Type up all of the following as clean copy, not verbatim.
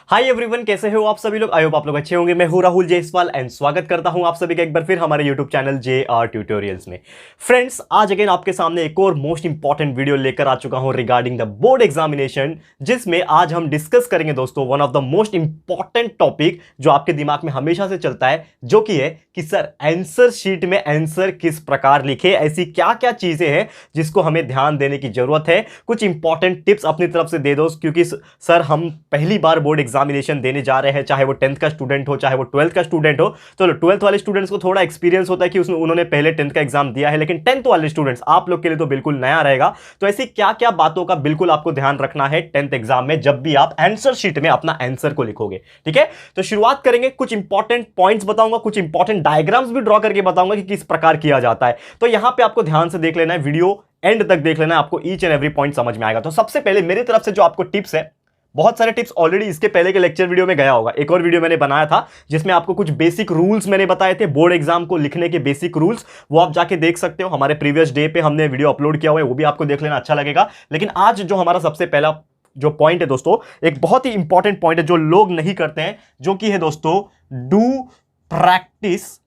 Hi everyone, कैसे हो आप सभी लोग। आई होप आप लोग अच्छे होंगे। मैं हूं राहुल जयसवाल एंड स्वागत करता हूं आप सभी का एक बार फिर हमारे यूट्यूब चैनल JR ट्यूटोरियल्स में। फ्रेंड्स, आज अगेन आपके सामने एक और मोस्ट इंपॉर्टेंट वीडियो लेकर आ चुका हूं रिगार्डिंग द बोर्ड एग्जामिनेशन, जिसमें आज हम डिस्कस करेंगे दोस्तों one of the most important topic जो आपके दिमाग में हमेशा से चलता है, जो कि है कि सर आंसर शीट में आंसर किस प्रकार लिखे, ऐसी क्या क्या चीजें हैं जिसको हमें ध्यान देने की जरूरत है। कुछ इंपॉर्टेंट टिप्स अपनी तरफ से दे दो, क्योंकि सर हम पहली बार बोर्ड एग्जामिनेशन देने जा रहे हैं, चाहे वो 10th का स्टूडेंट हो चाहे वो 12th का स्टूडेंट हो। तो 12th वाले स्टूडेंट्स को थोड़ा एक्सपीरियंस होता है कि उसमें उन्होंने पहले 10th का एग्जाम दिया है, लेकिन 10th वाले स्टूडेंट्स आप लोग के लिए तो बिल्कुल नया रहेगा। तो ऐसी क्या क्या बातों का बिल्कुल आपको ध्यान रखना है 10th एग्जाम में, जब भी आप आंसर शीट में अपना आंसर को लिखोगे। ठीक है, तो शुरुआत करेंगे। कुछ इंपॉर्टेंट पॉइंट्स बताऊंगा, कुछ इंपॉर्टेंट डायग्राम्स भी ड्रॉ करके बताऊंगा कि किस प्रकार किया जाता है। तो यहां पे आपको ध्यान से देख लेना है, वीडियो एंड तक देख लेना है, आपको ईच एंड एवरी पॉइंट समझ में आएगा। तो सबसे पहले मेरी तरफ से जो आपको टिप्स है, बहुत सारे टिप्स ऑलरेडी इसके पहले के लेक्चर वीडियो में गया होगा। एक और वीडियो मैंने बनाया था जिसमें आपको कुछ बेसिक रूल्स मैंने बताए थे, बोर्ड एग्जाम को लिखने के बेसिक रूल्स, वो आप जाके देख सकते हो। हमारे प्रीवियस डे पे हमने वीडियो अपलोड किया हुआ है, वो भी आपको देख लेना, अच्छा लगेगा। लेकिन आज जो हमारा सबसे पहला जो पॉइंट है दोस्तों, एक बहुत ही इंपॉर्टेंट पॉइंट है जो लोग नहीं करते हैं, जो कि है दोस्तों do practice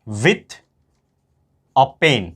with a pen.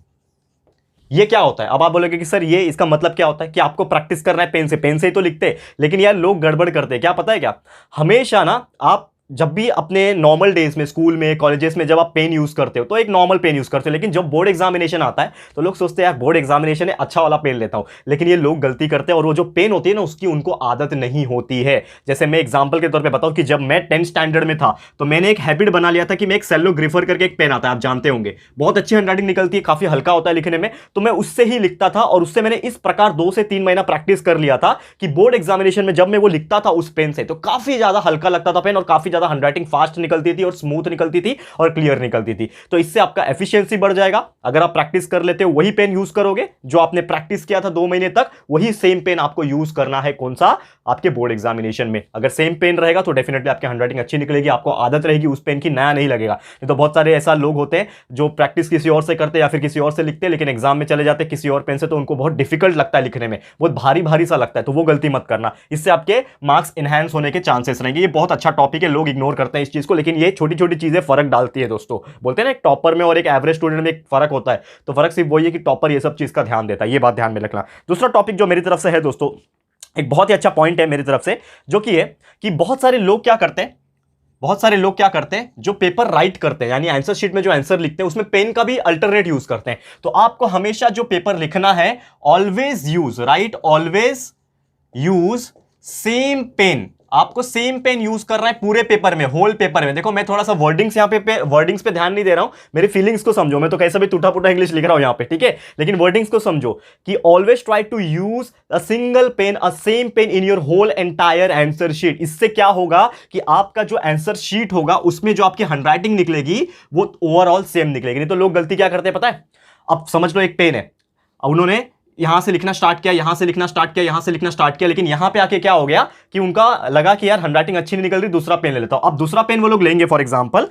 ये क्या होता है? अब आप बोलोगे कि सर ये इसका मतलब क्या होता है कि आपको प्रैक्टिस करना है पेन से ही तो लिखते हैं। लेकिन यार लोग गड़बड़ करते हैं, क्या पता है क्या, हमेशा ना आप जब भी अपने नॉर्मल डेज में स्कूल में कॉलेजेस में जब आप पेन यूज करते हो तो एक नॉर्मल पेन यूज करते हो, लेकिन जब बोर्ड एग्जामिनेशन आता है तो लोग सोचते हैं यार बोर्ड एग्जामिनेशन है, अच्छा वाला पेन लेता हूं। लेकिन ये लोग गलती करते हैं, और वो जो पेन होती है ना उसकी उनको आदत नहीं होती है। जैसे मैं एग्जाम्पल के तौर पर बताऊं कि जब मैं 10th स्टैंडर्ड में था तो मैंने एक हैबिट बना लिया था कि मैं एक सेलो ग्रिफर करके एक पेन आता है, आप जानते होंगे, बहुत अच्छी हैंडराइटिंग निकलती है, काफी हल्का होता है लिखने में, तो मैं उससे ही लिखता था। और उससे मैंने इस प्रकार 2 से 3 महीना प्रैक्टिस कर लिया था कि बोर्ड एग्जामिनेशन में जब मैं वो लिखता था उस पेन से तो काफी ज्यादा हल्का लगता था पेन, और काफी ज्यादा हैंडराइटिंग फास्ट निकलती थी और स्मूथ निकलती थी और क्लियर निकलती थी। तो इससे आपका एफिशिएंसी बढ़ जाएगा। अगर आप प्रैक्टिस कर लेते हो, वही पेन यूज करोगे जो आपने प्रैक्टिस किया था 2 महीने तक, वही सेम पेन आपको यूज करना है। कौन सा? आपके बोर्ड एग्जामिनेशन में। अगर सेम पेन रहेगा तो डेफिनेटली आपकी हैंडराइटिंग अच्छी निकलेगी, आपको आदत रहेगी उस पेन की, नया नहीं लगेगा। नहीं तो बहुत सारे ऐसा लोग होते हैं जो प्रैक्टिस किसी और से करते हैं या फिर किसी और से लिखते हैं, लेकिन एग्जाम में चले जाते हैं किसी और पेन से, तो उनको बहुत डिफिकल्ट लगता है लिखने में, बहुत भारी भारी सा लगता है। तो वो गलती मत करना, इससे आपके मार्क्स एनहांस होने के चांसेस रहेंगे। ये बहुत अच्छा टॉपिक है, लोग इग्नोर करते हैं इस चीज को, लेकिन ये छोटी छोटी चीजें फर्क डालती है दोस्तों। बोलते हैं ना एक टॉपर में और एक एवरेज स्टूडेंट में एक फर्क होता है, तो फर्क सिर्फ वही है कि टॉपर ये सब चीज का ध्यान देता है। ये बात ध्यान में रखना। दूसरा टॉपिक जो मेरी तरफ से है दोस्तों, एक बहुत ही अच्छा पॉइंट है मेरी तरफ से, जो कि है कि बहुत सारे लोग क्या करते हैं जो पेपर राइट करते हैं, यानी आंसर शीट में जो आंसर लिखते हैं उसमें पेन का भी अल्टरनेट यूज करते हैं। तो आपको हमेशा जो पेपर लिखना है, ऑलवेज यूज सेम पेन। आपको सेम पेन यूज करना है पूरे पेपर में, होल पेपर में। देखो मैं थोड़ा सा वर्डिंग्स यहां पे वर्डिंग्स पे ध्यान नहीं दे रहा हूं, मेरी फीलिंग्स को समझो। मैं तो कैसा भी टूटा फूटा इंग्लिश लिख रहा हूं यहां पे, ठीक है, लेकिन वर्डिंग्स को समझो कि always try to use a single pen, a same pen in your whole entire answer sheet. इससे क्या होगा कि आपका जो आंसर शीट होगा उसमें जो आपकी हैंडराइटिंग निकलेगी वो ओवरऑल सेम निकलेगी। नहीं तो लोग गलती क्या करते हैं पता है? अब समझ लो एक पेन है, अब उन्होंने यहां से लिखना स्टार्ट किया, यहां से लिखना स्टार्ट किया, यहां से लिखना स्टार्ट किया, लेकिन यहां पे आके क्या हो गया कि उनका लगा कि यार हैंडराइटिंग अच्छी नहीं निकल रही, दूसरा पेन ले लेता हूं। अब दूसरा पेन वो लोग लेंगे, फॉर एग्जांपल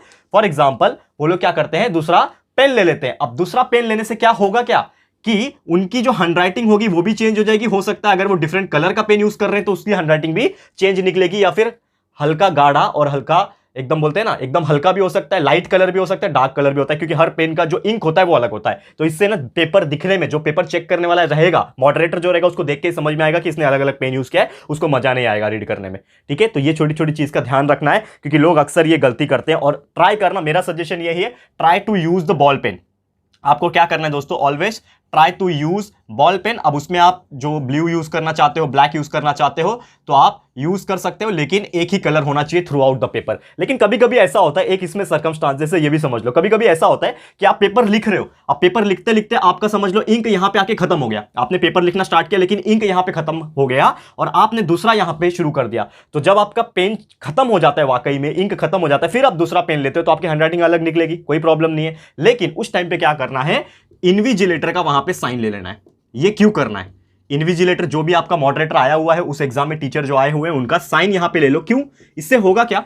वो लोग क्या करते हैं, दूसरा पेन ले लेते हैं। अब दूसरा पेन लेने से क्या होगा, क्या कि उनकी जो हैंडराइटिंग होगी वो भी चेंज हो जाएगी। हो सकता है अगर वो डिफरेंट कलर का पेन यूज कर रहे हैं तो उसकी हैंडराइटिंग भी चेंज निकलेगी, या फिर हल्का गाढ़ा और हल्का एकदम बोलते हैं ना, एकदम हल्का भी हो सकता है, लाइट कलर भी हो सकता है, डार्क कलर भी होता है, क्योंकि हर पेन का जो इंक होता है वो अलग होता है। तो इससे ना पेपर दिखने में, जो पेपर चेक करने वाला रहेगा, मॉडरेटर जो रहेगा, उसको देख के समझ में आएगा कि इसने अलग अलग पेन यूज किया है, उसको मजा नहीं आएगा रीड करने में। ठीक है, तो ये छोटी छोटी चीज का ध्यान रखना है, क्योंकि लोग अक्सर ये गलती करते हैं। और ट्राई करना, मेरा सजेशन यही है, try to use the ball pen. आपको क्या करना है दोस्तों, always try to use ball pen. अब उसमें आप जो ब्लू यूज करना चाहते हो, ब्लैक यूज करना चाहते हो तो आप यूज कर सकते हो, लेकिन एक ही कलर होना चाहिए थ्रू आउट द पेपर। लेकिन कभी कभी ऐसा होता है, एक इसमें सर्कमस्टांस, जैसे ये भी समझ लो, कभी कभी ऐसा होता है कि आप पेपर लिख रहे हो, अब पेपर लिखते लिखते आपका समझ लो इंक यहां पे आके खत्म हो गया। आपने पेपर लिखना स्टार्ट किया लेकिन इंक यहां पे खत्म हो गया और आपने दूसरा यहां पे शुरू कर दिया। तो जब आपका पेन खत्म हो जाता है, वाकई में इंक खत्म हो जाता है, फिर आप दूसरा पेन लेते हो तो आपकी हैंडराइटिंग अलग निकलेगी, कोई प्रॉब्लम नहीं है। लेकिन उस टाइम पे क्या करना है, इन्विजिलेटर का वहां पे साइन ले लेना है। ये क्यों करना है? इन्विजिलेटर, जो भी आपका मॉडरेटर आया हुआ है उस एग्जाम में, टीचर जो आए हुए हैं, उनका साइन यहां पे ले लो। क्यों? इससे होगा क्या,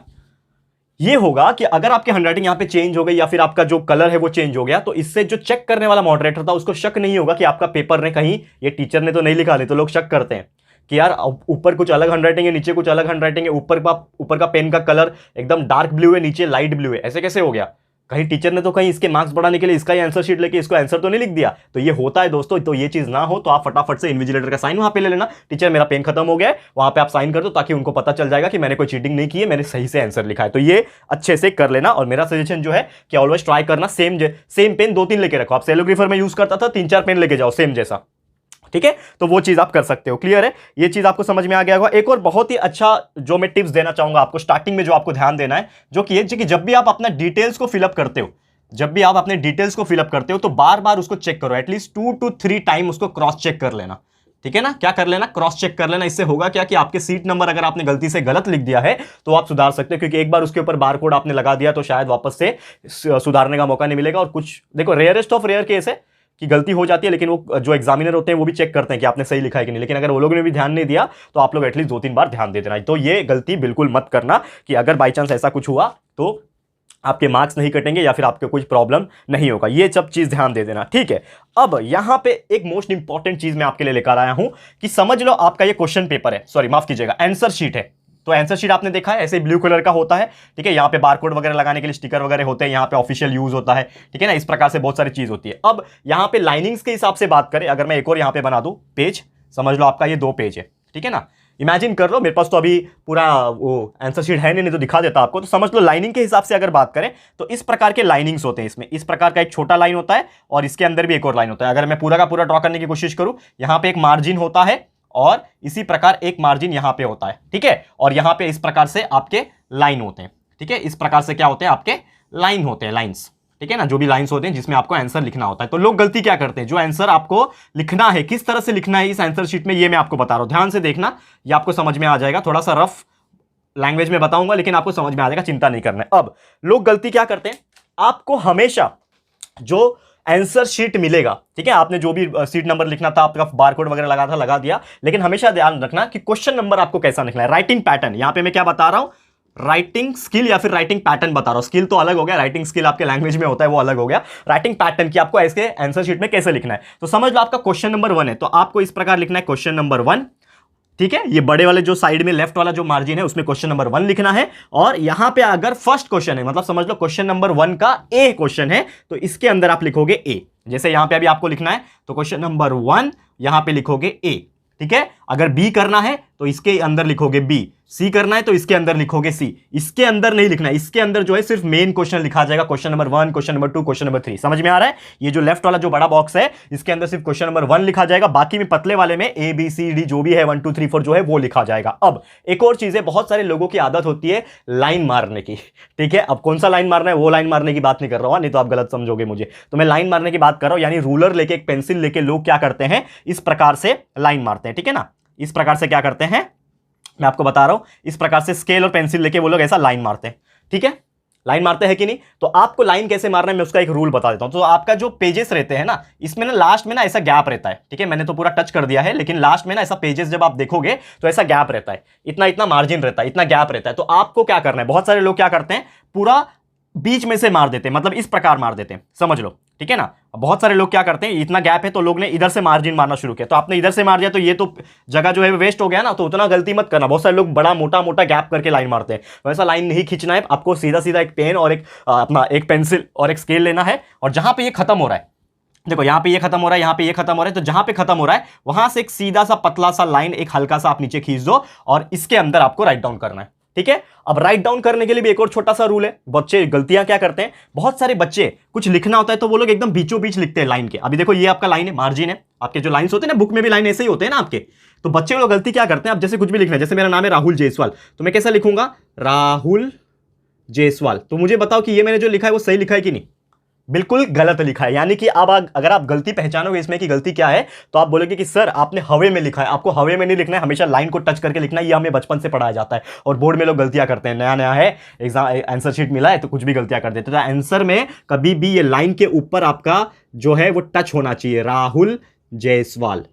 ये होगा कि अगर आपकी हैंडराइटिंग यहां पे चेंज हो गई या फिर आपका जो कलर है वो चेंज हो गया, तो इससे जो चेक करने वाला मॉडरेटर था उसको शक नहीं होगा कि आपका पेपर ने कहीं ये टीचर ने तो नहीं लिखा, नहीं तो लोग शक करते हैं कि यार ऊपर कुछ अलग हैंडराइटिंग है, नीचे कुछ अलग हैंडराइटिंग है, ऊपर का पेन का कलर एकदम डार्क ब्लू है, नीचे लाइट ब्लू है, ऐसे कैसे हो गया? कहीं टीचर ने तो कहीं इसके मार्क्स बढ़ाने के लिए इसका ही आंसर शीट लेके इसको आंसर तो नहीं लिख दिया? तो ये होता है दोस्तों। तो ये चीज ना हो तो आप फटाफट से इन्विजिलेटर का साइन वहां पे ले लेना, टीचर मेरा पेन खत्म हो गया है, वहां पे आप साइन कर दो, ताकि उनको पता चल जाएगा कि मैंने कोई चीटिंग नहीं की है, मैंने सही से आंसर लिखा है। तो ये अच्छे से कर लेना। और मेरा सजेशन जो है कि ऑलवेज ट्राई करना सेम पेन 2-3 लेके रखो। आप सेलोग्राफर में यूज करता था, 3-4 पेन लेके जाओ सेम जैसा, ठीक है? तो वो चीज आप कर सकते हो। क्लियर है? ये चीज आपको समझ में आ गया होगा। एक और बहुत ही अच्छा जो मैं टिप्स देना चाहूंगा आपको स्टार्टिंग में, जो आपको ध्यान देना है, जो कि जब भी आप अपना डिटेल्स को फिलअप करते हो, जब भी आप अपने डिटेल्स को फिलअप करते हो तो बार बार उसको चेक करो, एटलीस्ट 2 to 3 टाइम उसको क्रॉस चेक कर लेना, ठीक है ना? क्या कर लेना? क्रॉस चेक कर लेना। इससे होगा क्या कि आपके सीट नंबर अगर आपने गलती से गलत लिख दिया है तो आप सुधार सकते हो, क्योंकि एक बार उसके ऊपर बार कोड आपने लगा दिया तो शायद वापस से सुधारने का मौका नहीं मिलेगा। और कुछ देखो, रेयरेस्ट ऑफ रेयर केस है कि गलती हो जाती है, लेकिन वो जो एग्जामिनर होते हैं वो भी चेक करते हैं कि आपने सही लिखा है कि नहीं। लेकिन अगर वो लोगों ने भी ध्यान नहीं दिया तो आप लोग एटलीस्ट 2-3 बार ध्यान दे देना। तो ये गलती बिल्कुल मत करना कि अगर बाई चांस ऐसा कुछ हुआ तो आपके मार्क्स नहीं कटेंगे या फिर आपके कुछ प्रॉब्लम नहीं होगा। ये सब चीज ध्यान दे देना, ठीक है? अब यहां पे एक मोस्ट इंपॉर्टेंट चीज मैं आपके लिए लेकर आया हूं कि समझ लो आपका ये क्वेश्चन पेपर है, सॉरी माफ कीजिएगा, आंसर शीट है। तो आंसर शीट आपने देखा है ऐसे ब्लू कलर का होता है, ठीक है? यहाँ पे बारकोड वगैरह लगाने के लिए स्टिकर वगैरह होते हैं, यहाँ पे ऑफिशियल यूज होता है, ठीक है ना? इस प्रकार से बहुत सारी चीज होती है। अब यहाँ पे लाइनिंग्स के हिसाब से बात करें, अगर मैं एक और यहाँ पे बना दूं पेज, समझ लो आपका ये 2 पेज है, ठीक है ना? इमेजिन कर लो, मेरे पास तो अभी पूरा वो आंसर शीट है नहीं तो दिखा देता आपको। तो समझ लो लाइनिंग के हिसाब से अगर बात करें तो इस प्रकार के लाइनिंग्स होते हैं इसमें। इस प्रकार का एक छोटा लाइन होता है और इसके अंदर भी एक और लाइन होता है। अगर मैं पूरा का पूरा ड्रॉ करने की कोशिश करूं, यहां पे एक मार्जिन होता है और इसी प्रकार एक मार्जिन यहां पे होता है, ठीक है? और यहां पे इस प्रकार से आपके लाइन होते हैं, ठीक है? इस प्रकार से क्या होते हैं? आपके लाइन होते हैं, लाइंस, ठीक है ना? जो भी लाइंस होते हैं जिसमें आपको आंसर लिखना होता है। तो लोग गलती क्या करते हैं, जो आंसर आपको लिखना है, किस तरह से लिखना है इस आंसर शीट में, ये मैं आपको बता रहा हूं, ध्यान से देखना, ये आपको समझ में आ जाएगा। थोड़ा सा रफ लैंग्वेज में बताऊंगा लेकिन आपको समझ में आ जाएगा, चिंता नहीं करना है। अब लोग गलती क्या करते हैं, आपको हमेशा जो आंसर शीट मिलेगा, ठीक है, आपने जो भी सीट नंबर लिखना था, आपका बारकोड वगैरह लगा था, लगा दिया, लेकिन हमेशा ध्यान रखना कि क्वेश्चन नंबर आपको कैसा लिखना है। राइटिंग पैटर्न, यहां पे मैं क्या बता रहा हूं, राइटिंग स्किल या फिर राइटिंग पैटर्न बता रहा हूं। स्किल तो अलग हो गया, राइटिंग स्किल आपके लैंग्वेज में होता है, वो अलग हो गया। राइटिंग पैटर्न की आपको ऐसे आंसर शीट में कैसे लिखना है, तो समझ लो आपका क्वेश्चन नंबर 1 है तो आपको इस प्रकार लिखना है, क्वेश्चन नंबर 1, ठीक है? ये बड़े वाले जो साइड में लेफ्ट वाला जो मार्जिन है उसमें क्वेश्चन नंबर 1 लिखना है। और यहां पे अगर फर्स्ट क्वेश्चन है, मतलब समझ लो क्वेश्चन नंबर 1 का ए क्वेश्चन है, तो इसके अंदर आप लिखोगे ए। जैसे यहां पे अभी आपको लिखना है तो क्वेश्चन नंबर 1 यहां पे लिखोगे ए, ठीक है? अगर बी करना है तो इसके अंदर लिखोगे बी, सी करना है तो इसके अंदर लिखोगे सी। इसके अंदर नहीं लिखना है, इसके अंदर जो है सिर्फ मेन क्वेश्चन लिखा जाएगा, question number 1, question number 2, question number 3। समझ में आ रहा है? ये जो लेफ्ट वाला जो बड़ा बॉक्स है इसके अंदर सिर्फ क्वेश्चन नंबर 1 लिखा जाएगा, बाकी में पतले वाले में ए बी सी डी जो भी है 1 2 3 4 जो है वो लिखा जाएगा। अब एक और चीज है, बहुत सारे लोगों की आदत होती है लाइन मारने की, ठीक है? अब कौन सा लाइन मारना है, वो लाइन मारने की बात नहीं कर रहा हूं, नहीं तो आप गलत समझोगे मुझे। तो मैं लाइन मारने की बात कर रहा हूं, यानी रूलर लेके, एक पेंसिल लेके लोग क्या करते हैं, इस प्रकार से लाइन मारते हैं, ठीक है ना? इस प्रकार से क्या करते हैं मैं आपको बता रहा हूं, इस प्रकार से स्केल और पेंसिल लेके वो लोग ऐसा लाइन मारते हैं, ठीक है? लाइन मारते हैं कि नहीं? तो आपको लाइन कैसे मारना है मैं उसका एक रूल बता देता हूं। तो आपका जो पेजेस रहते हैं ना, इसमें ना लास्ट में ना ऐसा गैप रहता है, ठीक है? मैंने तो पूरा टच कर दिया है, लेकिन लास्ट में ना ऐसा पेजेस जब आप देखोगे तो ऐसा गैप रहता है, इतना इतना मार्जिन रहता है, इतना गैप रहता है। तो आपको क्या करना है, बहुत सारे लोग क्या करते हैं, पूरा बीच में से मार देते हैं, मतलब इस प्रकार मार देते हैं, समझ लो, ठीक है ना? बहुत सारे लोग क्या करते हैं, इतना गैप है तो लोग ने इधर से मार्जिन मारना शुरू किया, तो आपने इधर से मार दिया तो ये तो जगह जो है वेस्ट हो गया ना। तो उतना गलती मत करना, बहुत सारे लोग बड़ा मोटा मोटा गैप करके लाइन मारते हैं, वैसा लाइन नहीं खींचना है आपको। सीधा सीधा एक पेन और एक अपना एक पेंसिल और एक स्केल लेना है, और जहां पे ये खत्म हो रहा है, देखो यहां पे ये खत्म हो रहा है, यहां पे ये खत्म हो रहा है, तो जहां पे खत्म हो रहा है वहां से एक सीधा सा पतला सा लाइन, एक हल्का सा आप नीचे खींच दो और इसके अंदर आपको राइट डाउन करना है, ठीक है? अब राइट डाउन करने के लिए भी एक और छोटा सा रूल है। बच्चे गलतियां क्या करते हैं, बहुत सारे बच्चे कुछ लिखना होता है तो वो लोग एकदम बीचों बीच लिखते हैं लाइन के। अभी देखो ये आपका लाइन है, मार्जिन है, आपके जो लाइंस होते हैं ना बुक में भी लाइन ऐसे ही होते हैं ना आपके। तो बच्चे लोग गलती क्या करते हैं, अब जैसे कुछ भी लिखना है, जैसे मेरा नाम है राहुल जायसवाल, तो मैं कैसा लिखूंगा, राहुल जायसवाल। तो मुझे बताओ कि ये मैंने जो लिखा है वो सही लिखा है कि नहीं? बिल्कुल गलत लिखा है। यानी कि अब अगर आप गलती पहचानोगे इसमें कि गलती क्या है, तो आप बोलोगे कि सर आपने हवे में लिखा है। आपको हवे में नहीं लिखना है, हमेशा लाइन को टच करके लिखना है। ये हमें बचपन से पढ़ाया जाता है और बोर्ड में लोग गलतियां करते हैं। नया नया है, एग्जाम आंसर शीट मिला है तो कुछ भी गलतियां कर देते हैं। तो आंसर में कभी भी ये लाइन के ऊपर आपका जो है वो टच होना चाहिए, राहुल जायसवाल,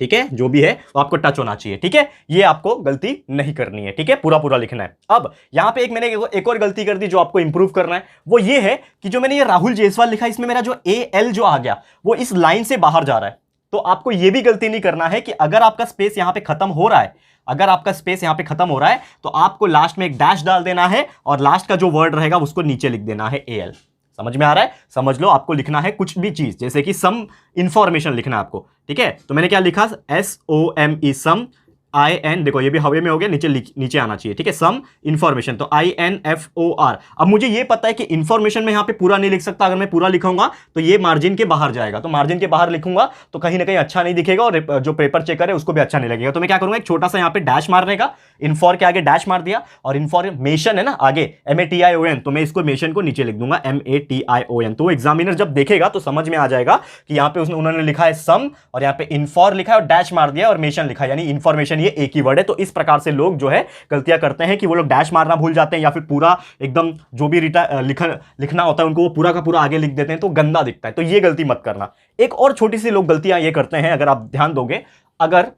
ठीक है? जो भी है वो आपको टच होना चाहिए, ठीक है? ये आपको गलती नहीं करनी है, ठीक है? पूरा पूरा लिखना है। अब यहां पे मैंने एक और गलती कर दी जो आपको इंप्रूव करना है, वो ये है कि जो मैंने ये राहुल जायसवाल लिखा, इसमें मेरा जो AL जो आ गया वो इस लाइन से बाहर जा रहा है। तो आपको यह भी गलती नहीं करना है कि अगर आपका स्पेस यहां पे खत्म हो रहा है, अगर आपका स्पेस यहां पे खत्म हो रहा है तो आपको लास्ट में एक डैश डाल देना है और लास्ट का जो वर्ड रहेगा उसको नीचे लिख देना है AL। समझ में आ रहा है? समझ लो, आपको लिखना है कुछ भी चीज, जैसे कि सम इंफॉर्मेशन लिखना है आपको, ठीक है। तो मैंने क्या लिखा, SOME सम, IN, देखो ये भी हवे में हो गया, नीचे आना चाहिए, ठीक है, सम इंफॉर्मेशन, तो INFOR। अब मुझे ये पता है कि इंफॉर्मेशन में यहां पे पूरा नहीं लिख सकता, अगर मैं पूरा लिखूंगा तो ये मार्जिन के बाहर जाएगा, तो मार्जिन के बाहर लिखूंगा तो कहीं ना कहीं अच्छा नहीं दिखेगा और जो पेपर चेकर है उसको भी अच्छा नहीं लगेगा। तो मैं क्या करूंगा, एक छोटा सा यहां पे डैश मारने का, इन्फॉर के आगे डैश मार दिया, और इन्फॉर्मेशन है ना आगे MATION, तो मैं इसको मेशन को नीचे लिख दूंगा MATION। तो एग्जामिनर जब देखेगा तो समझ में आ जाएगा कि यहां पे उन्होंने लिखा है सम और यहां पे इन्फॉर लिखा है और डैश मार दिया और मेशन लिखा है, यानी इंफॉर्मेशन ये एक ही वर्ड है। तो इस प्रकार से लोग जो है गलतियां करते हैं कि वो लोग डैश मारना भूल जाते हैं या फिर पूरा एकदम जो भी लिखना होता है उनको वो पूरा का पूरा आगे लिख देते हैं, तो गंदा दिखता है। तो ये गलती मत करना। एक और छोटी सी लोग गलतियां ये करते हैं, अगर आप ध्यान दोगे, अगर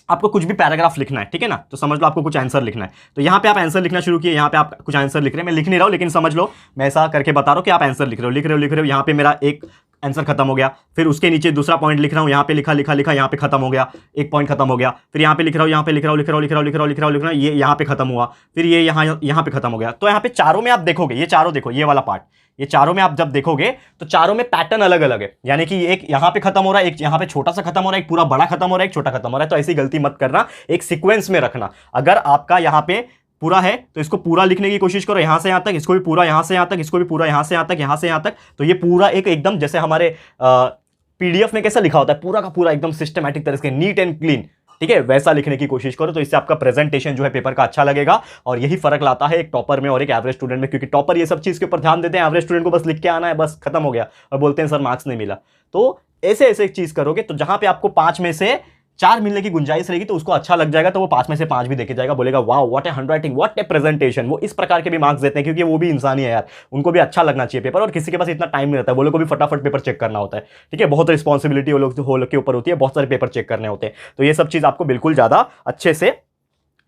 आपको कुछ भी पैराग्राफ लिखना है, ठीक है ना, तो समझ लो आपको कुछ आंसर लिखना है, तो यहां पे आप आंसर लिखना शुरू किए, यहां पे आप कुछ आंसर लिख रहे हैं, मैं लिख नहीं रहा हूं लेकिन समझ लो मैं ऐसा करके बता रहा हूं कि आप आंसर लिख रहे हो। यहां पे मेरा एक आंसर खत्म हो गया, फिर उसके नीचे दूसरा पॉइंट लिख रहा हूं, यहां पे लिखा यहां पे खत्म हो गया, एक पॉइंट खत्म हो गया, फिर यहां पे लिख रहा हूं, ये यहां पे खत्म हुआ, फिर ये यहां पे खत्म हो गया। तो यहां पे चारों में आप देखोगे, ये चारों देखो, ये वाला पार्ट, ये चारों में आप जब देखोगे तो चारों में पैटर्न अलग अलग है, यानी कि एक यहां पे खत्म हो रहा है, एक यहां पे छोटा सा खत्म हो रहा है, एक पूरा बड़ा खत्म हो रहा है, एक छोटा खत्म हो रहा है। तो ऐसी गलती मत करना, एक सीक्वेंस में रखना। अगर आपका यहां पे पूरा है तो इसको पूरा लिखने की कोशिश करो, यहां से यहां तक, इसको भी पूरा यहां से यहां तक, इसको भी पूरा यहां से यहां तक, यहां से यहां तक। तो ये पूरा एक एकदम जैसे हमारे PDF में कैसा लिखा होता है, पूरा का पूरा एकदम सिस्टमैटिक तरह से, नीट एंड क्लीन, ठीक है, वैसा लिखने की कोशिश करो। तो इससे आपका प्रेजेंटेशन जो है पेपर का अच्छा लगेगा, और यही फर्क लाता है एक टॉपर में और एक एवरेज स्टूडेंट में, क्योंकि टॉपर ये सब चीज के ऊपर ध्यान देते हैं, एवरेज स्टूडेंट को बस लिख के आना है, बस खत्म हो गया, और बोलते हैं सर मार्क्स नहीं मिला। तो ऐसे ऐसे चीज करोगे तो जहां पे आपको 5 में से 4 मिलने की गुंजाइश रहेगी तो उसको अच्छा लग जाएगा, तो वो 5 में से 5 भी देके जाएगा, बोलेगा wow what A handwriting, what A presentation. वो इस प्रकार के भी मार्क्स देते हैं, क्योंकि वो भी इंसान ही है यार, उनको भी अच्छा लगना चाहिए पेपर, और किसी के पास इतना टाइम नहीं रहता है, वो लोग को भी फटाफट पेपर चेक करना होता है, ठीक है, बहुत रिस्पॉन्सिबिलिटी वो लोग के ऊपर होती है, बहुत सारे पेपर चेक करने होते हैं। तो ये सब चीज आपको बिल्कुल ज्यादा अच्छे से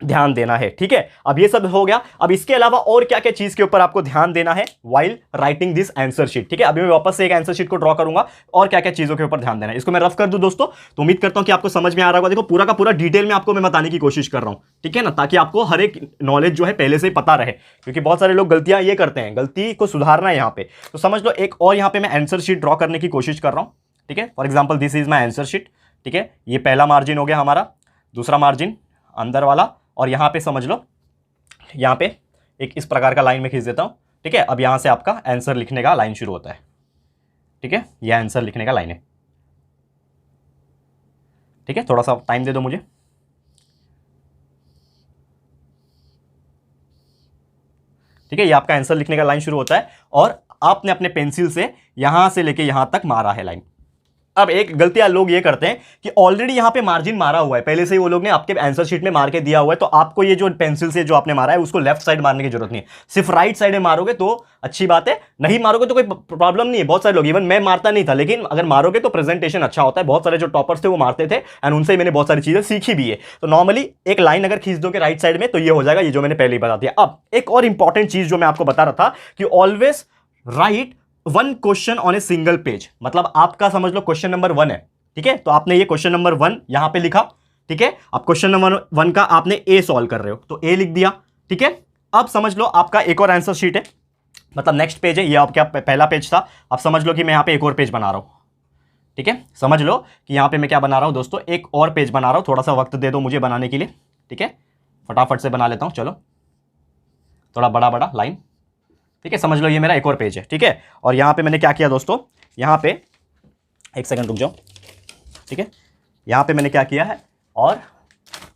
ध्यान देना है, ठीक है। अब ये सब हो गया, अब इसके अलावा और क्या क्या चीज के ऊपर आपको ध्यान देना है while writing this answer sheet, ठीक है। अभी मैं वापस से एक आंसर शीट को ड्रॉ करूंगा और क्या क्या चीजों के ऊपर ध्यान देना है, इसको मैं रफ कर दूं दोस्तों, तो उम्मीद करता हूं कि आपको समझ में आ रहा होगा। देखो पूरा का पूरा डिटेल में आपको मैं बताने की कोशिश कर रहा हूं, ठीक है ना, ताकि आपको हर एक नॉलेज जो है पहले से ही पता रहे, क्योंकि बहुत सारे लोग गलतियां ये करते हैं, गलती को सुधारना है यहाँ पे। तो समझ लो, एक और यहाँ पे मैं आंसर शीट ड्रॉ करने की कोशिश कर रहा हूं, ठीक है। For example this is my answer sheet, ठीक है। ये पहला मार्जिन हो गया हमारा, दूसरा मार्जिन अंदर वाला, और यहां पे समझ लो, यहां पे एक इस प्रकार का लाइन में खींच देता हूं, ठीक है। अब यहां से आपका आंसर लिखने का लाइन शुरू होता है, ठीक है, यह आंसर लिखने का लाइन है, ठीक है। थोड़ा सा टाइम दे दो मुझे, ठीक है। ये आपका आंसर लिखने का लाइन शुरू होता है और आपने अपने पेंसिल से यहां से लेके यहां तक मारा है लाइन। अब एक गलतियां लोग ये करते हैं कि ऑलरेडी यहां पे मार्जिन मारा हुआ है, पहले से ही वो लोग ने आपके आंसर शीट में मार के दिया हुआ है, तो आपको ये जो पेंसिल से जो आपने मारा है उसको लेफ्ट साइड मारने की जरूरत नहीं है, सिर्फ राइट साइड में मारोगे तो अच्छी बात है, नहीं मारोगे तो कोई प्रॉब्लम नहीं है। बहुत सारे लोग, इवन मैं मारता नहीं था, लेकिन अगर मारोगे तो प्रेजेंटेशन अच्छा होता है। बहुत सारे जो टॉपर्स थे वो मारते थे एंड उनसे ही मैंने बहुत सारी चीजें सीखी भी है। तो नॉर्मली एक लाइन अगर खींच दोगे राइट साइड में तो ये हो जाएगा, ये जो मैंने पहले ही बता दिया। अब एक और इंपॉर्टेंट चीज जो मैं आपको बता रहा था कि always right 1 question on a single page, मतलब आपका समझ लो क्वेश्चन नंबर 1 है, ठीक है। तो आपने ये क्वेश्चन नंबर 1 यहां पे लिखा, ठीक है। अब क्वेश्चन नंबर 1 का आपने ए सॉल्व कर रहे हो तो ए लिख दिया, ठीक है। अब समझ लो आपका एक और आंसर शीट है, मतलब नेक्स्ट पेज है, ये आपका पहला पेज था। अब समझ लो कि मैं यहां पे एक और पेज बना रहा हूं, ठीक है। समझ लो कि यहां पे मैं क्या बना रहा हूं दोस्तों, एक और पेज बना रहा हूं। थोड़ा सा वक्त दे दो मुझे बनाने के लिए, ठीक है, फटाफट से बना लेता हूं, चलो थोड़ा बड़ा बड़ा लाइन, ठीक है। समझ लो ये मेरा एक और पेज है, ठीक है। और यहां पे मैंने क्या किया दोस्तों, यहां पे एक सेकंड रुक जाओ, ठीक है। यहां पे मैंने क्या किया है, और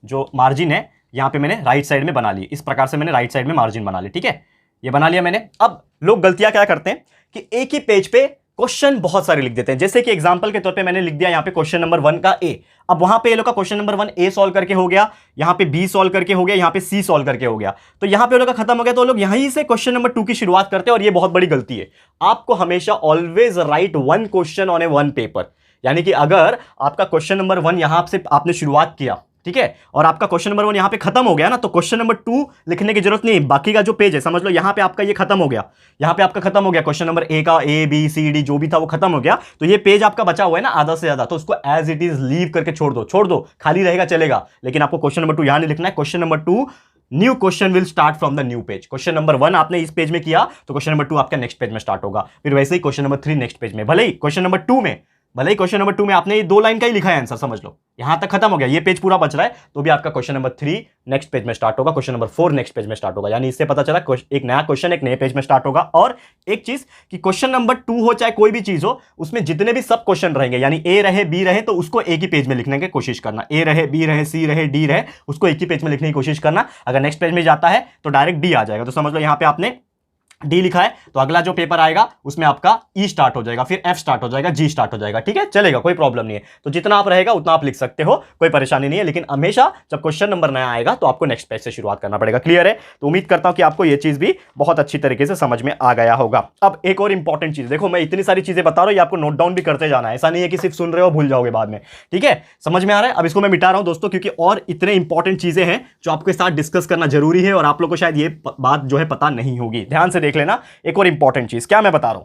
जो मार्जिन है यहां पे मैंने राइट साइड में बना ली, इस प्रकार से मैंने राइट साइड में मार्जिन बना ली, ठीक है। ये बना लिया मैंने। अब लोग गलतियां क्या करते हैं कि एक ही पेज पे क्वेश्चन बहुत सारे लिख देते हैं, जैसे कि एग्जांपल के तौर पे मैंने लिख दिया यहां पे क्वेश्चन नंबर 1 का ए। अब वहां पे ये लोग का क्वेश्चन नंबर 1 ए सॉल्व करके हो गया, यहां पे बी सॉल्व करके हो गया, यहां पे सी सॉल्व करके हो गया, तो यहां पे लोग का खत्म हो गया। तो लोग यहीं से क्वेश्चन नंबर 2 की शुरुआत करते हैं, और ये बहुत बड़ी गलती है। आपको हमेशा always right 1 question on A 1 paper, यानी कि अगर आपका क्वेश्चन नंबर 1 यहां से आपने शुरुआत किया, ठीक है, और आपका क्वेश्चन नंबर 1 यहां पे खत्म हो गया ना, तो क्वेश्चन नंबर 2 लिखने की जरूरत नहीं, बाकी का जो पेज है समझ लो यहां पे आपका ये खत्म हो गया, यहां पे आपका खत्म हो गया, क्वेश्चन नंबर ए का ए बी सी डी जो भी था वो खत्म हो गया, तो ये पेज आपका बचा हुआ है ना आधा से ज्यादा, तो उसको एज इट इज लीव करके छोड़ दो, खाली रहेगा चलेगा, लेकिन आपको क्वेश्चन नंबर 2 यहां नहीं लिखना है। Question number 2 new question will start from the new page. Question number 1 आपने इस पेज में किया तो क्वेश्चन नंबर 2 आपका नेक्स्ट पेज में स्टार्ट होगा, फिर वैसे ही क्वेश्चन नंबर 3 नेक्स्ट पेज में, भले ही क्वेश्चन नंबर 2 में आपने ये 2 लाइन का ही लिखा है आंसर, समझ लो यहां तक खत्म हो गया, ये पेज पूरा बच रहा है, तो भी आपका क्वेश्चन नंबर 3 नेक्स्ट पेज में स्टार्ट होगा, क्वेश्चन नंबर 4 नेक्स्ट पेज में स्टार्ट होगा। यानी इससे पता चला एक नया क्वेश्चन एक नए पेज में स्टार्ट होगा। और एक चीज कि क्वेश्चन नंबर 2 हो चाहे कोई भी चीज हो, उसमें जितने भी सब क्वेश्चन रहेंगे, यानी ए रहे बी रहे, तो उसको एक ही पेज में लिखने की कोशिश करना, ए रहे बी रहे सी रहे डी रहे, उसको एक ही पेज में लिखने की कोशिश करना। अगर नेक्स्ट पेज में जाता है तो डायरेक्ट डी आ जाएगा, तो समझ लो यहां पे आपने डी लिखा है, तो अगला जो पेपर आएगा उसमें आपका ई स्टार्ट हो जाएगा, फिर एफ स्टार्ट हो जाएगा, जी स्टार्ट हो जाएगा, ठीक है, चलेगा, कोई प्रॉब्लम नहीं है। तो जितना आप रहेगा उतना आप लिख सकते हो, कोई परेशानी नहीं है, लेकिन हमेशा जब क्वेश्चन नंबर नया आएगा तो आपको नेक्स्ट पेज से शुरुआत करना पड़ेगा। क्लियर है? तो उम्मीद करता हूं कि आपको यह चीज भी बहुत अच्छी तरीके से समझ में आ गया होगा। अब एक और इंपॉर्टेंट चीज, देखो मैं इतनी सारी चीजें बता रहा हूं, ये आपको नोट डाउन भी करते जाना है, ऐसा नहीं है कि सिर्फ सुन रहे हो भूल जाओगे बाद में, ठीक है, समझ में आ रहा है? अब इसको मैं मिटा रहा हूं दोस्तों, क्योंकि और इतने इंपॉर्टेंट चीजें हैं जो आपके साथ डिस्कस करना जरूरी है, और आप लोग को शायद ये बात जो है पता नहीं होगी। ध्यान से देख लेना। एक और इंपॉर्टेंट चीज क्या मैं बता रहा हूं,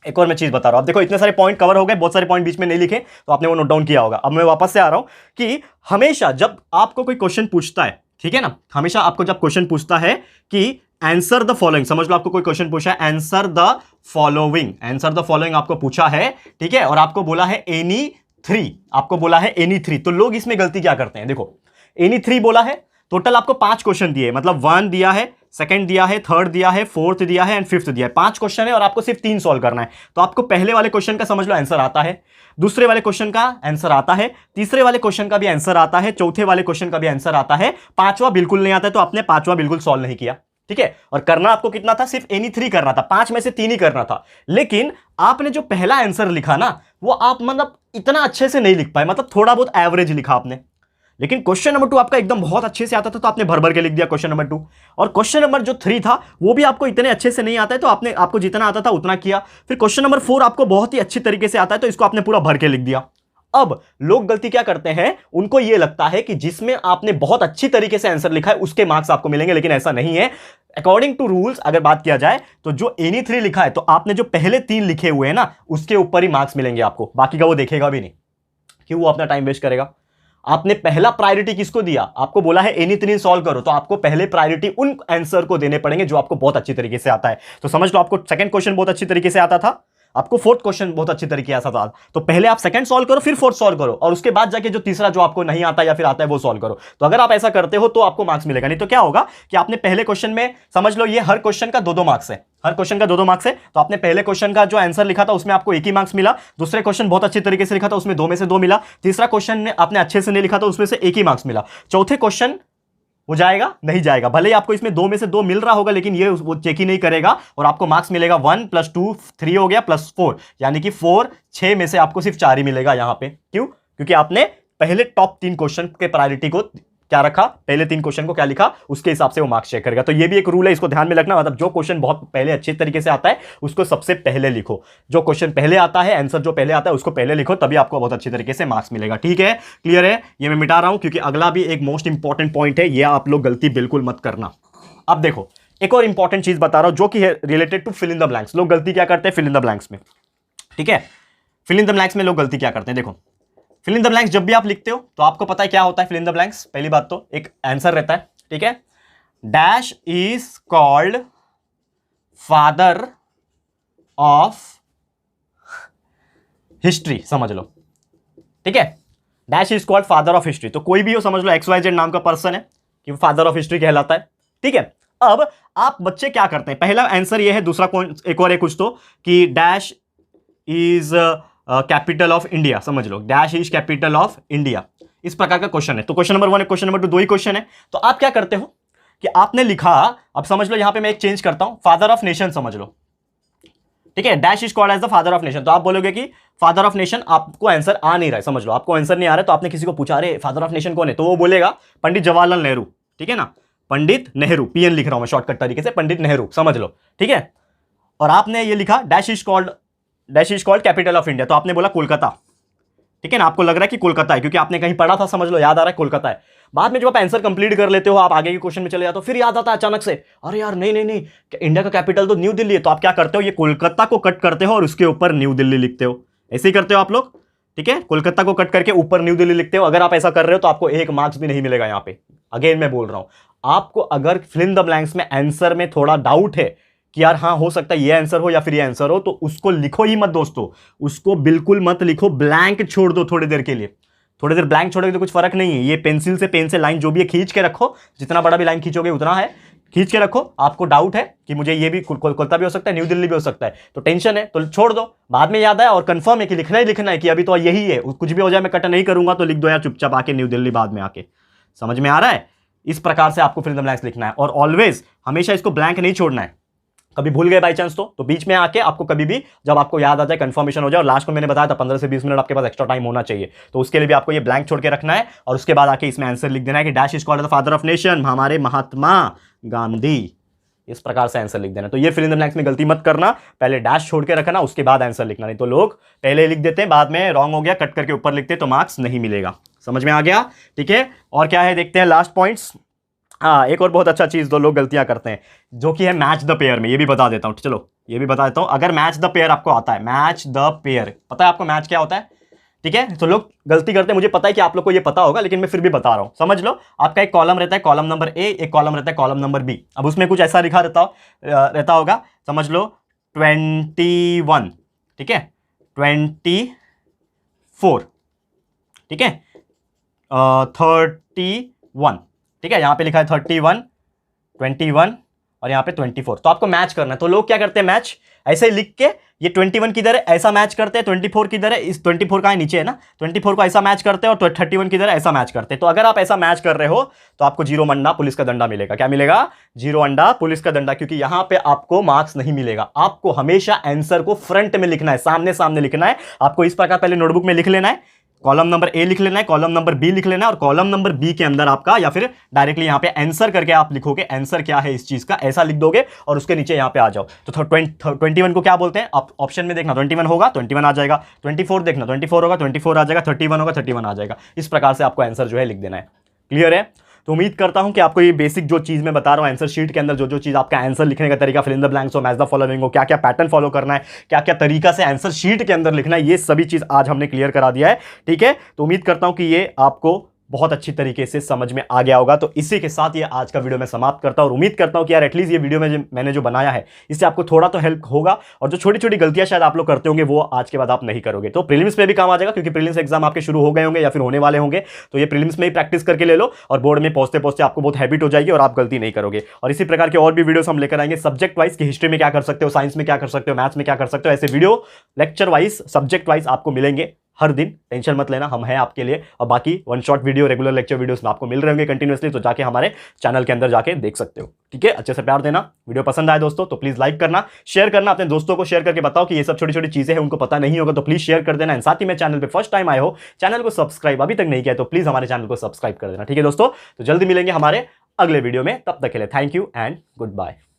एक और मैं चीज बता रहा हूं। आप देखो इतने सारे पॉइंट कवर हो गए, बहुत सारे पॉइंट बीच में नहीं लिखे, तो आपने वो नोट डाउन किया होगा। अब मैं वापस से आ रहा हूं कि हमेशा जब आपको कोई क्वेश्चन पूछता है, ठीक है ना, हमेशा आपको जब क्वेश्चन पूछता है कि आंसर द फॉलोइंग, समझ लो आपको कोई क्वेश्चन पूछा है आंसर द फॉलोइंग आपको पूछा है, ठीक है, और आपको बोला है एनी थ्री, तो लोग इसमें गलती क्या करते हैं, देखो एनी 3 बोला है, टोटल आपको 5 क्वेश्चन दिए, मतलब 1 दिया है, सेकंड दिया है, थर्ड दिया है, फोर्थ दिया है एंड फिफ्थ दिया है, 5 क्वेश्चन है और आपको सिर्फ 3 सॉल्व करना है। तो आपको पहले वाले क्वेश्चन का समझ लो आंसर आता है, दूसरे वाले क्वेश्चन का आंसर आता है, तीसरे वाले क्वेश्चन का भी आंसर आता है, चौथे वाले क्वेश्चन का भी आंसर आता है, पांचवा बिल्कुल नहीं आता है, तो आपने पांचवा बिल्कुल सॉल्व नहीं किया, ठीक है। और करना आपको कितना था, सिर्फ एनी 3 करना था, 5 में से 3 ही करना था, लेकिन आपने जो पहला आंसर लिखा ना, वो आप मतलब इतना अच्छे से नहीं लिख पाए, मतलब थोड़ा बहुत एवरेज लिखा आपने। लेकिन क्वेश्चन नंबर 2 आपका एकदम बहुत अच्छे से आता था, तो आपने भर भर के लिख दिया क्वेश्चन नंबर 2। और क्वेश्चन नंबर जो 3 था वो भी आपको इतने अच्छे से नहीं आता है, तो आपको जितना आता था उतना किया। फिर क्वेश्चन नंबर 4 आपको बहुत ही अच्छी तरीके से आता है, तो इसको आपने पूरा भर के लिख दिया। अब लोग गलती क्या करते हैं, उनको यह लगता है कि जिसमें आपने बहुत अच्छी तरीके से आंसर लिखा है उसके मार्क्स आपको मिलेंगे, लेकिन ऐसा नहीं है। अकॉर्डिंग टू रूल्स अगर बात किया जाए तो जो एनी 3 लिखा है, तो आपने जो पहले 3 लिखे हुए हैं ना, उसके ऊपर ही मार्क्स मिलेंगे आपको, बाकी का वो देखेगा भी नहीं, क्यों, वो अपना टाइम वेस्ट करेगा। आपने पहला प्रायोरिटी किसको दिया, आपको बोला है एनी 3 सॉल्व करो, तो आपको पहले प्रायोरिटी उन आंसर को देने पड़ेंगे जो आपको बहुत अच्छी तरीके से आता है। तो समझ लो आपको सेकंड क्वेश्चन बहुत अच्छी तरीके से आता था, आपको फोर्थ क्वेश्चन बहुत अच्छी तरीके से आता था, तो पहले आप सेकंड सॉल्व करो, फिर फोर्थ सॉल्व करो, और उसके बाद जाके जो तीसरा जो आपको नहीं आता या फिर आता है वो सॉल्व करो। तो अगर आप ऐसा करते हो तो आपको मार्क्स मिलेगा, नहीं तो क्या होगा कि आपने पहले क्वेश्चन में, समझ लो ये हर क्वेश्चन का 2-2 मार्क्स है, हर क्वेश्चन का 2-2 मार्क्स है, तो आपने पहले क्वेश्चन का जो आंसर लिखा था उसमें आपको 1 ही मार्क्स मिला, दूसरे क्वेश्चन बहुत अच्छी तरीके से लिखा था उसमें 2 में से 2 मिला, तीसरा क्वेश्चन में आपने अच्छे से नहीं लिखा था उसमें से 1 ही मार्क्स मिला, चौथे क्वेश्चन वो जाएगा नहीं जाएगा, भले ही आपको इसमें 2 में से 2 मिल रहा होगा, लेकिन ये वो चेक ही नहीं करेगा, और आपको मार्क्स मिलेगा 1 + 2 3 हो गया, +4, यानी कि 4 6 में से आपको सिर्फ 4 ही मिलेगा यहां पे। क्यों? क्योंकि आपने पहले टॉप 3 क्वेश्चन के प्रायोरिटी को क्या रखा, पहले 3 क्वेश्चन को क्या लिखा, उसके हिसाब से वो मार्क्स चेक करेगा। तो ये भी एक रूल है, इसको ध्यान में रखना, मतलब जो क्वेश्चन बहुत पहले अच्छे तरीके से आता है उसको सबसे पहले लिखो, जो क्वेश्चन पहले आता है, आंसर जो पहले आता है उसको पहले लिखो, तभी आपको बहुत अच्छी तरीके से मार्क्स मिलेगा। ठीक है, क्लियर है? ये मैं मिटा रहा हूं क्योंकि अगला भी एक मोस्ट इंपॉर्टेंट पॉइंट है, ये आप लोग गलती बिल्कुल मत करना। अब देखो एक और इंपॉर्टेंट चीज बता रहा हूं जो कि है related to fill in the blanks. लोग गलती क्या करते हैं फिल इन द ब्लैंक्स में, ठीक है, फिल इन द ब्लैंक्स में लोग गलती क्या करते हैं, देखो फिल इन द ब्लैंक्स जब भी आप लिखते हो तो आपको पता है क्या होता है फिल इन द ब्लैंक्स। पहली बात तो एक आंसर रहता है, ठीक है, dash is called father of history, समझ लो, ठीक है, dash is called father of history, तो कोई भी हो, समझ लो XYZ नाम का पर्सन है कि फादर ऑफ हिस्ट्री कहलाता है, ठीक है। अब आप बच्चे क्या करते हैं, पहला आंसर ये है, दूसरा एक और है कुछ तो कि dash is capital of India, समझ लो dash is capital of India, इस प्रकार का क्वेश्चन है। तो क्वेश्चन नंबर 1 है, क्वेश्चन नंबर 2 दो ही क्वेश्चन है। तो आप क्या करते हो कि आपने लिखा, अब समझ लो यहां पे मैं एक चेंज करता हूं, फादर ऑफ नेशन समझ लो, ठीक है, dash is called as the father of nation, तो आप बोलोगे कि फादर ऑफ नेशन, आपको आंसर आ नहीं रहा है, समझ लो आपको आंसर नहीं आ रहा है, तो आपने किसी को पूछा अरे फादर ऑफ नेशन कौन है, तो वो बोलेगा पंडित जवाहरलाल नेहरू, ठीक है ना, पंडित नेहरू, PN लिख रहा हूं मैं शॉर्टकट तरीके से, पंडित नेहरू, समझ लो, ठीक है। और आपने ये लिखा dash is called capital of India, तो आपने बोला कोलकाता, ठीक है ना, आपको लग रहा है कि कोलकाता है क्योंकि आपने कहीं पढ़ा था, समझ लो याद आ रहा है कोलकाता है। बाद में जब आप आंसर कंप्लीट कर लेते हो, आप आगे के क्वेश्चन में चले जाते हो, फिर याद आता है अचानक से, अरे यार नहीं नहीं नहीं, इंडिया का कैपिटल तो न्यू दिल्ली है। तो आप क्या करते हो, ये कोलकाता को कट करते हो और उसके ऊपर न्यू दिल्ली लिखते हो। ऐसे ही करते हो आप लोग, ठीक है, कोलकाता को कट करके ऊपर न्यू दिल्ली लिखते हो। अगर आप ऐसा कर रहे हो तो आपको 1 मार्क्स भी नहीं मिलेगा यहां पे। अगेन मैं बोल रहा हूं, आपको अगर फिल इन द ब्लैंक्स में आंसर में थोड़ा डाउट है कि यार हाँ हो सकता है ये आंसर हो या फिर ये आंसर हो, तो उसको लिखो ही मत दोस्तों, उसको बिल्कुल मत लिखो, ब्लैंक छोड़ दो थोड़ी देर के लिए। थोड़ी देर ब्लैंक छोड़ोगे तो कुछ फर्क नहीं है, ये पेंसिल से पेन से लाइन जो भी है खींच के रखो, जितना बड़ा भी लाइन खींचोगे उतना है, खींच के रखो। आपको डाउट है कि मुझे ये भी कोलकाता भी हो सकता है, न्यू दिल्ली भी हो सकता है, तो टेंशन है तो छोड़ दो, बाद में याद आए और कंफर्म है कि लिखना ही लिखना है कि अभी तो यही है, कुछ भी हो जाए मैं कट नहीं करूंगा, तो लिख दो यार चुपचाप आके न्यू दिल्ली बाद में आके। समझ में आ रहा है? इस प्रकार से आपको फिल इन द ब्लैंक्स लिखना है, और ऑलवेज हमेशा इसको ब्लैंक नहीं छोड़ना है। कभी भूल गए बाई चांस तो बीच में आके आपको कभी भी जब आपको याद आ जाए, कंफर्मेशन हो जाए, और लास्ट में मैंने बताया था 15 से 20 मिनट आपके पास एक्स्ट्रा टाइम होना चाहिए, तो उसके लिए भी आपको ये ब्लैंक छोड़ के रखना है, और उसके बाद आके इसमें आंसर लिख देना है कि dash is called the father of nation, हमारे महात्मा गांधी। इस प्रकार से आंसर लिख देना। तो ये फिल इन द ब्लैंक्स में गलती मत करना, पहले डैश छोड़ के रखना, उसके बाद आंसर लिखना। नहीं तो लोग पहले लिख देते हैं, बाद में रॉन्ग हो गया कट करके ऊपर लिखते तो मार्क्स नहीं मिलेगा। समझ में आ गया? ठीक है, और क्या है देखते हैं लास्ट पॉइंट्स। हाँ, एक और बहुत अच्छा चीज दो लोग गलतियां करते हैं, जो कि है मैच द पेयर में। ये भी बता देता हूं, चलो ये भी बता देता हूं। अगर मैच द पेयर आपको आता है, मैच द पेयर पता है आपको मैच क्या होता है, ठीक है, तो लोग गलती करते हैं, मुझे पता है कि आप लोग को ये पता होगा, लेकिन मैं फिर भी बता रहा हूं। समझ लो, आपका एक कॉलम रहता है, कॉलम नंबर ए, एक कॉलम रहता है कॉलम नंबर बी। अब उसमें कुछ ऐसा लिखा रहता होगा, समझ लो 21, ठीक है, 24, ठीक है, 31, ठीक है, यहां पे लिखा है 31, 21 और यहां पे 24। तो आपको मैच करना है। तो लोग क्या करते हैं, मैच ऐसे ही लिख के, ये 21 किधर है ऐसा मैच करते हैं, 24 किधर है, इस 24 का है नीचे है ना, 24 को ऐसा मैच करते हैं, और 31 किधर है ऐसा मैच करते हैं। तो अगर आप ऐसा मैच कर रहे हो तो आपको 0 अंडा पुलिस का दंडा मिलेगा। क्या मिलेगा? 0 अंडा पुलिस का दंडा, क्योंकि यहां पे आपको मार्क्स नहीं मिलेगा। आपको हमेशा आंसर को फ्रंट में लिखना है, सामने सामने लिखना है। आपको इस प्रकार पहले नोटबुक में लिख लेना है, कॉलम नंबर ए लिख लेना है, कॉलम नंबर बी लिख लेना है, और कॉलम नंबर बी के अंदर आपका, या फिर डायरेक्टली यहां पे आंसर करके आप लिखोगे, आंसर क्या है इस चीज का, ऐसा लिख दोगे, और उसके नीचे यहां पे आ जाओ। तो 21 को क्या बोलते हैं, ऑप्शन में देखना 21 होगा 21 आ जाएगा, 24 देखना 24 होगा 24 आ जाएगा, 31 होगा 31 आ जाएगा। इस प्रकार से आपको आंसर जो है लिख देना है। क्लियर है? तो उम्मीद करता हूं कि आपको ये बेसिक जो चीज मैं बता रहा हूं, आंसर शीट के अंदर जो जो चीज आपका आंसर लिखने का तरीका, फिल इन द ब्लैंक्स हो, मैच द फॉलोइंग हो, क्या क्या पैटर्न फॉलो करना है, क्या क्या तरीका से आंसर शीट के अंदर लिखना है, ये सभी चीज आज हमने क्लियर करा दिया है। ठीक है, तो उम्मीद करता हूं कि ये आपको बहुत अच्छी तरीके से समझ में आ गया होगा। तो इसी के साथ ये आज का वीडियो मैं समाप्त करता हूं, और उम्मीद करता हूं कि यार एटलीस्ट ये वीडियो में मैंने जो बनाया है इससे आपको थोड़ा तो हेल्प होगा, और जो छोटी छोटी गलतियां शायद आप लोग करते होंगे वो आज के बाद आप नहीं करोगे, तो प्रीलिम्स में भी काम आ जाएगा, क्योंकि प्रीलिम्स एग्जाम आपके शुरू हो गए होंगे या फिर होने वाले होंगे। तो ये प्रीलिम्स में ही प्रैक्टिस करके ले लो, और बोर्ड में पहुंचते पहुंचते आपको बहुत हैबिट हो जाएगी और आप गलती नहीं करोगे। और इसी प्रकार के और भी वीडियोस हम लेकर आएंगे सब्जेक्ट वाइज, कि हिस्ट्री में क्या कर सकते हो, साइंस में क्या कर सकते हो, मैथ्स में क्या कर सकते हो। ऐसे video lecture wise, subject wise आपको मिलेंगे हर दिन, टेंशन मत लेना, हम हैं आपके लिए। और बाकी one shot video, regular lecture videos में आपको मिल रहे होंगे कंटिन्यूअसली, तो जाके हमारे चैनल के अंदर जाके देख सकते हो। ठीक है, अच्छे से प्यार देना। वीडियो पसंद आए दोस्तों तो प्लीज लाइक करना, शेयर करना, अपने दोस्तों को शेयर करके बताओ कि ये सब छोटी छोटी चीजें हैं, उनको पता नहीं होगा, तो प्लीज शेयर कर देना। साथ ही में चैनल पे फर्स्ट टाइम आए हो, चैनल को सब्सक्राइब अभी तक नहीं किया तो प्लीज हमारे चैनल को सब्सक्राइब कर देना। ठीक है दोस्तों, तो जल्दी मिलेंगे हमारे अगले वीडियो में, तब तक के लिए thank you and good bye.